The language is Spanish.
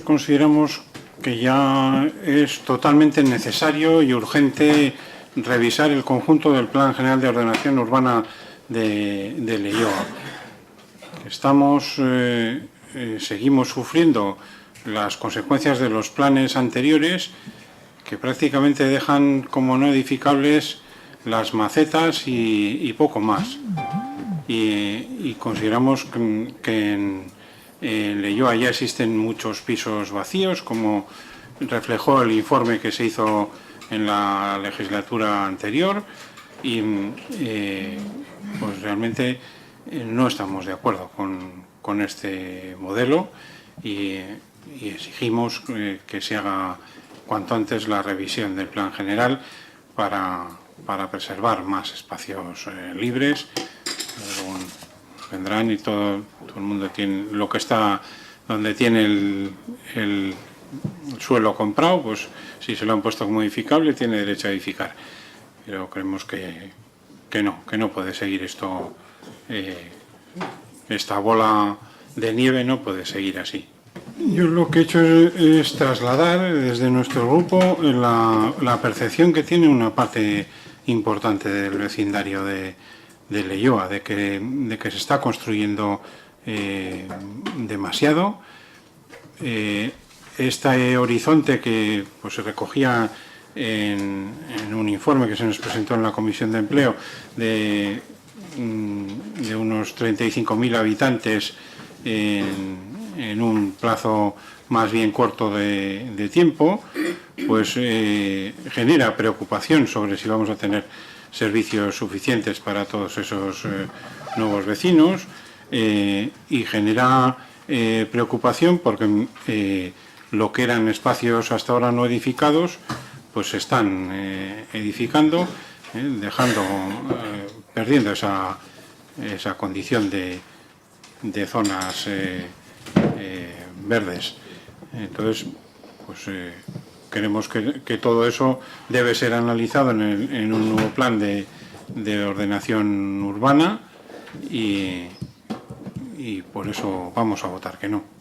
consideramos que ya es totalmente necesario y urgente revisar el conjunto del Plan General de Ordenación Urbana de Leioa. Seguimos sufriendo las consecuencias de los planes anteriores, que prácticamente dejan como no edificables las macetas y poco más. Y consideramos que en Leioa ya existen muchos pisos vacíos, como reflejó el informe que se hizo en la legislatura anterior, y pues realmente no estamos de acuerdo con este modelo y exigimos que se haga cuanto antes la revisión del plan general para preservar más espacios libres. Vendrán y todo el mundo tiene lo que está donde tiene el suelo comprado, pues si se lo han puesto como edificable tiene derecho a edificar, pero creemos que no puede seguir esto, esta bola de nieve no puede seguir así. Yo lo que he hecho es trasladar desde nuestro grupo la percepción que tiene una parte importante del vecindario de Leioa, de que se está construyendo demasiado. Este horizonte que pues, se recogía en un informe que se nos presentó en la Comisión de Empleo de unos 35.000 habitantes en un plazo más bien corto de tiempo, pues genera preocupación sobre si vamos a tener servicios suficientes para todos esos nuevos vecinos y genera preocupación porque lo que eran espacios hasta ahora no edificados pues se están edificando, perdiendo esa condición de zonas verdes. Entonces, pues creemos que todo eso debe ser analizado en un nuevo plan de ordenación urbana y por eso vamos a votar que no.